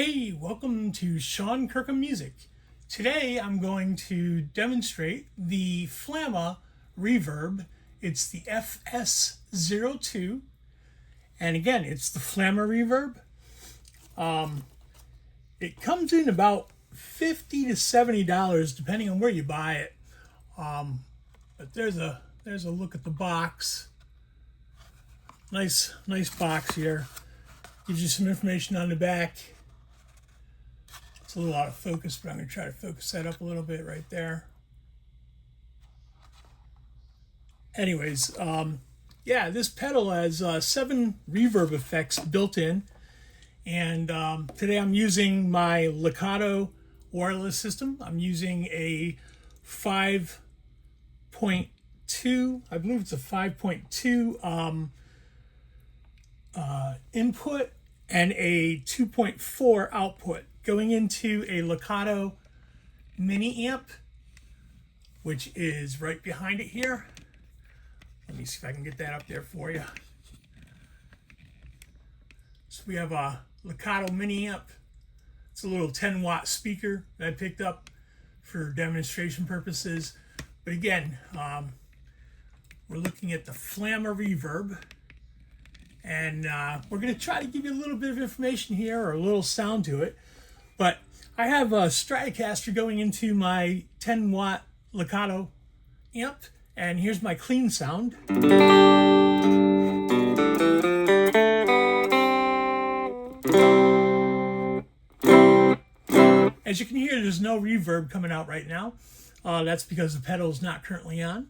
Hey, welcome to Sean Kirkham Music. Today I'm going to demonstrate the Flamma Reverb. It's the FS02, and again, it's the Flamma Reverb. It comes in about $50 to $70 depending on where you buy it. But there's a look at the box. Nice box here. Gives you some information on the back. It's a little out of focus, but I'm going to try to focus that up a little bit right there. Anyways, yeah, this pedal has 7 reverb effects built in. And today I'm using my Legato wireless system. I'm using a 5.2, I believe it's a 5.2 input and a 2.4 output going into a Legato mini amp, which is right behind it here. Let me see if I can get that up there for you. So we have a Legato mini amp. It's a little 10-watt speaker that I picked up for demonstration purposes. But again, we're looking at the Flamma Reverb. And we're going to try to give you a little bit of information here, or a little sound to it. But I have a Stratocaster going into my 10-watt Legato amp. And here's my clean sound. As you can hear, there's no reverb coming out right now. That's because the pedal is not currently on.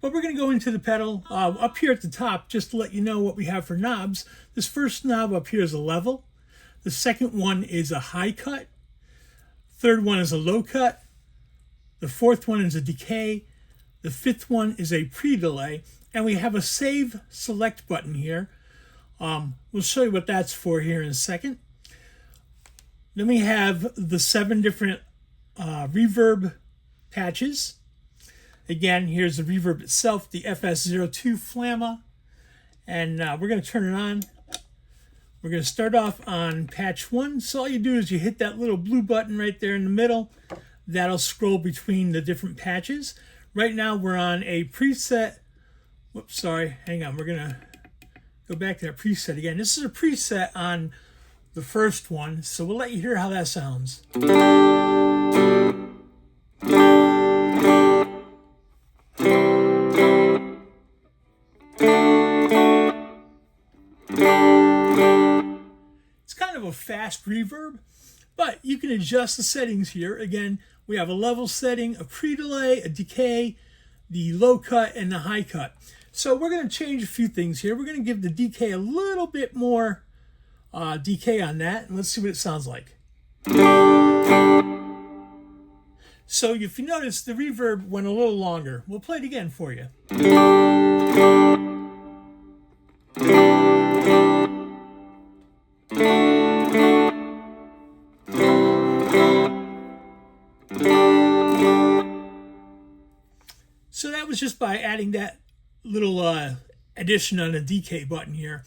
But we're going to go into the pedal up here at the top, just to let you know what we have for knobs. This first knob up here is a level. The second one is a high cut. Third one is a low cut. The fourth one is a decay. The fifth one is a pre-delay. And we have a save select button here. We'll show you what that's for here in a second. Then we have the 7 different reverb patches. Again, here's the reverb itself, the FS02 Flamma. And we're going to turn it on. We're going to start off on patch 1. So all you do is you hit that little blue button right there in the middle. That'll scroll between the different patches. Right now we're on a preset. Whoops, sorry. Hang on. We're going to go back to that preset again. This is a preset on the first one. So we'll let you hear how that sounds. A fast reverb, but you can adjust the settings here. Again, we have a level setting, a pre-delay, a decay, the low cut, and the high cut. So we're going to change a few things here. We're going to give the decay a little bit more decay on that, and let's see what it sounds like. So if you notice, the reverb went a little longer. We'll play it again for you. So that was just by adding that little addition on the decay button here.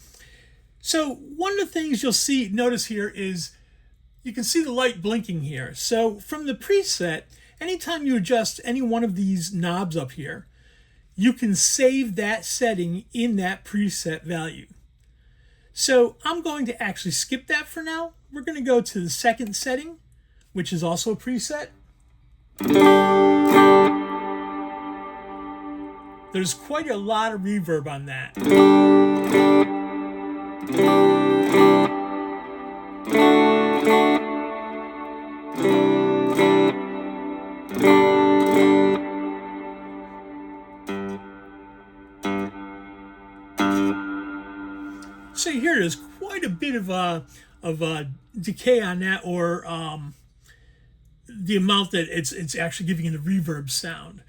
So one of the things you'll notice here is you can see the light blinking here. So from the preset, anytime you adjust any one of these knobs up here, you can save that setting in that preset value. So I'm going to actually skip that for now. We're going to go to the second setting, which is also a preset. There's quite a lot of reverb on that. So here there's quite a bit of decay on that, or the amount that it's actually giving you the reverb sound.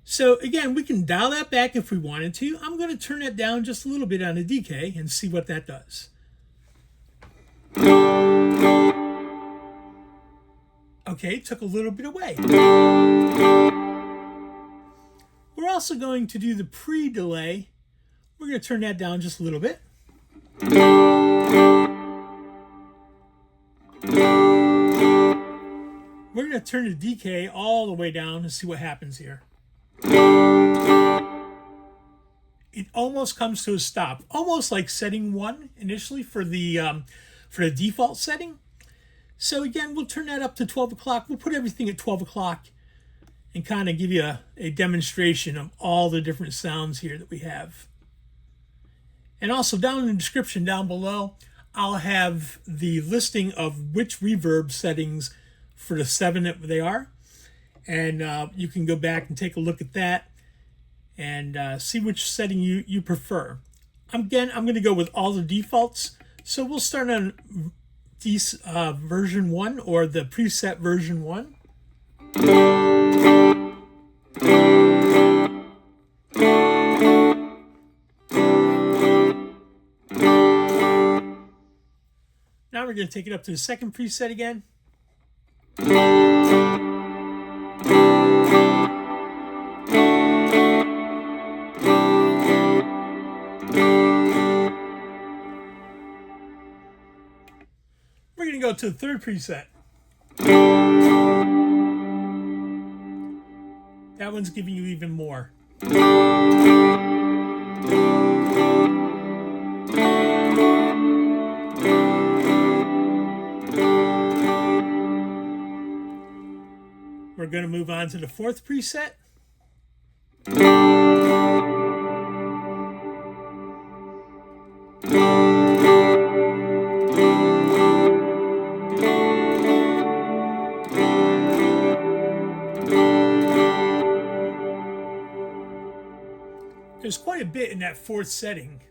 So again, we can dial that back if we wanted to. I'm going to turn that down just a little bit on the decay and see what that does. Okay, took a little bit away. We're also going to do the pre-delay. We're going to turn that down just a little bit. going to turn the decay all the way down and see what happens here. It almost comes to a stop, almost like setting 1 initially for the default setting. So again, we'll turn that up to 12 o'clock. We'll put everything at 12 o'clock and kind of give you a demonstration of all the different sounds here that we have. And also down in the description down below, I'll have the listing of which reverb settings for the 7 that they are. And you can go back and take a look at that and see which setting you prefer. Again, I'm going to go with all the defaults. So we'll start on version 1, or the preset version 1. Now we're going to take it up to the second preset again. We're going to go to the third preset. That one's giving you even more. We're going to move on to the fourth preset. There's quite a bit in that fourth setting.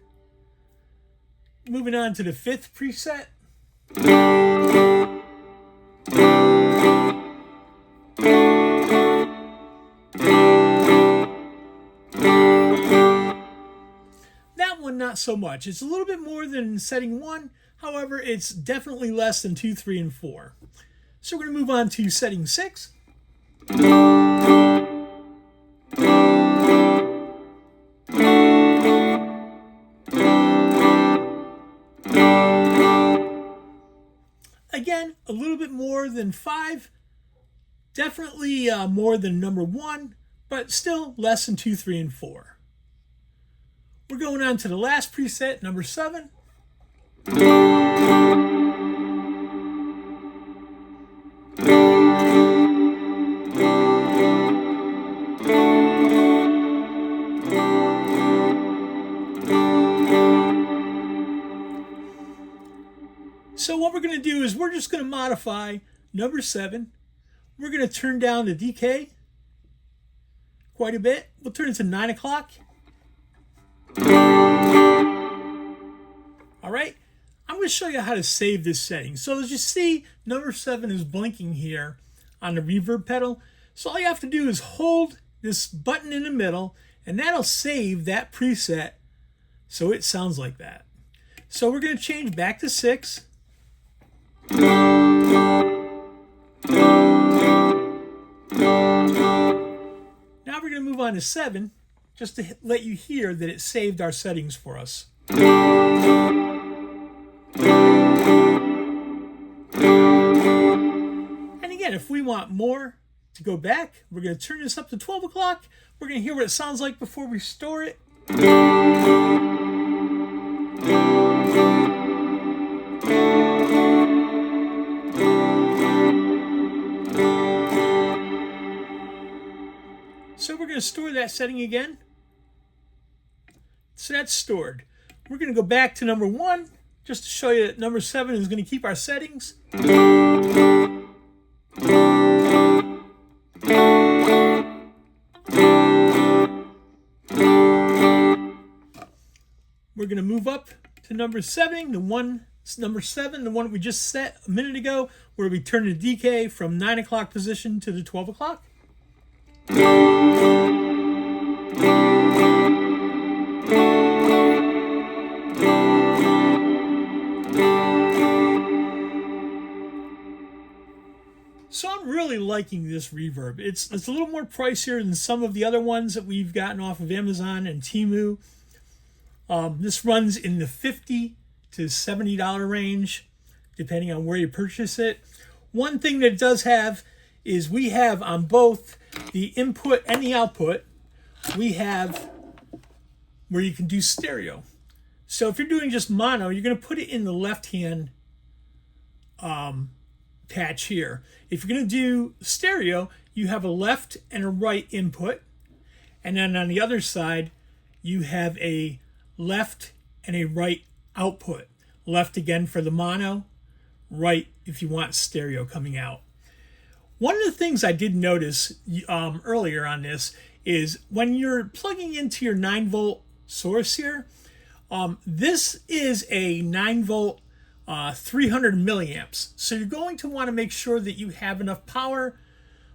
Moving on to the fifth preset. That one, not so much. It's a little bit more than setting 1. However, it's definitely less than 2, 3, and 4. So we're going to move on to setting 6. Again, a little bit more than 5, definitely more than number 1, but still less than 2, 3, and 4. We're going on to the last preset, number 7. So what we're going to do is we're just going to modify number 7. We're going to turn down the decay quite a bit. We'll turn it to 9 o'clock. All right, I'm going to show you how to save this setting. So as you see, number 7 is blinking here on the reverb pedal. So all you have to do is hold this button in the middle, and that'll save that preset so it sounds like that. So we're going to change back to 6. Now we're going to move on to 7, just to let you hear that it saved our settings for us. And again, if we want more to go back, we're going to turn this up to 12 o'clock. We're going to hear what it sounds like before we store it. So we're going to store that setting again. So that's stored. We're going to go back to number 1 just to show you that number 7 is going to keep our settings. We're going to move up to number 7, the one we just set a minute ago, where we turn the decay from 9 o'clock position to the 12 o'clock. So I'm really liking this reverb. It's a little more pricier than some of the other ones that we've gotten off of Amazon and Temu. This runs in the $50 to $70 range, depending on where you purchase it. One thing that it does have is we have on both the input and the output, we have where you can do stereo. So if you're doing just mono, you're going to put it in the left-hand patch here. If you're going to do stereo, you have a left and a right input. And then on the other side, you have a left and a right output. Left again for the mono, right if you want stereo coming out. One of the things I did notice earlier on this is when you're plugging into your 9-volt source here, this is a 9-volt 300 milliamps. So you're going to want to make sure that you have enough power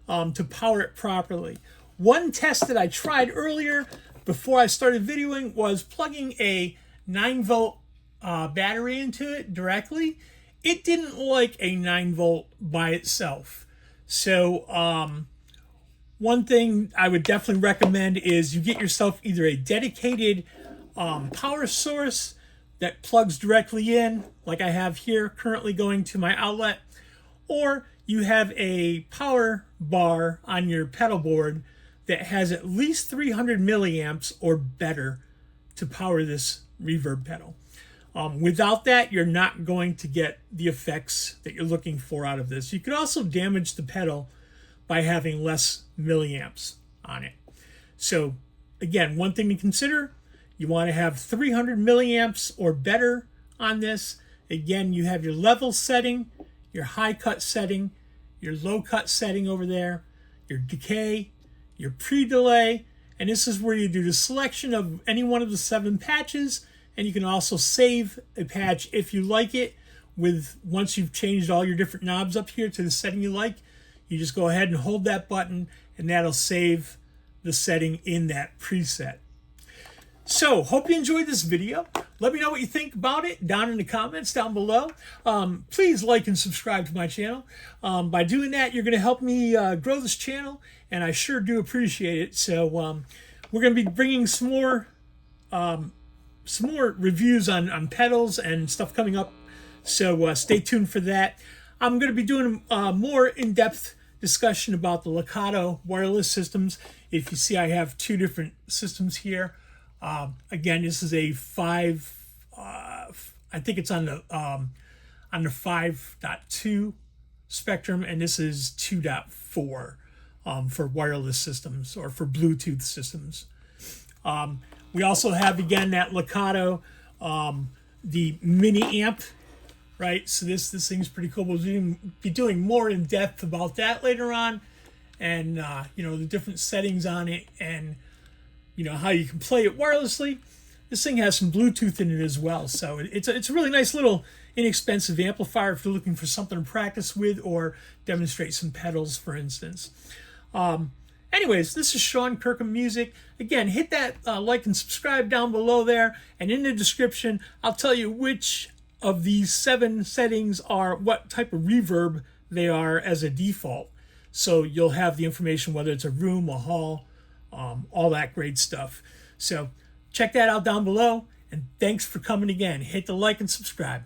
to power it properly. One test that I tried earlier before I started videoing was plugging a 9-volt battery into it directly. It didn't like a 9-volt by itself. So one thing I would definitely recommend is you get yourself either a dedicated power source that plugs directly in, like I have here currently going to my outlet, or you have a power bar on your pedal board that has at least 300 milliamps or better to power this reverb pedal. Without that, you're not going to get the effects that you're looking for out of this. You could also damage the pedal by having less milliamps on it. So again, one thing to consider, you want to have 300 milliamps or better on this. Again, you have your level setting, your high cut setting, your low cut setting over there, your decay, your pre-delay, and this is where you do the selection of any one of the 7 patches. And you can also save a patch if you like it. Once you've changed all your different knobs up here to the setting you like, you just go ahead and hold that button and that'll save the setting in that preset. So, hope you enjoyed this video. Let me know what you think about it down in the comments down below. Please like and subscribe to my channel. By doing that, you're going to help me grow this channel, and I sure do appreciate it. So, we're going to be bringing some more reviews on pedals and stuff coming up, so stay tuned for that. I'm going to be doing a more in-depth discussion about the Legato wireless systems. If you see, I have 2 different systems here. Again, this is a 5, I think it's on the 5.2 spectrum, and this is 2.4 for wireless systems or for Bluetooth systems. We also have, again, that Legato, the mini amp, right? So this thing's pretty cool. We'll be doing more in depth about that later on, and the different settings on it, and how you can play it wirelessly. This thing has some Bluetooth in it as well, so it's a really nice little inexpensive amplifier if you're looking for something to practice with or demonstrate some pedals, for instance. Anyways, this is Sean Kirkham Music. Again, hit that like and subscribe down below there, and in the description, I'll tell you which of these 7 settings are what type of reverb they are as a default. So you'll have the information whether it's a room, a hall, all that great stuff. So check that out down below, and thanks for coming again. Hit the like and subscribe.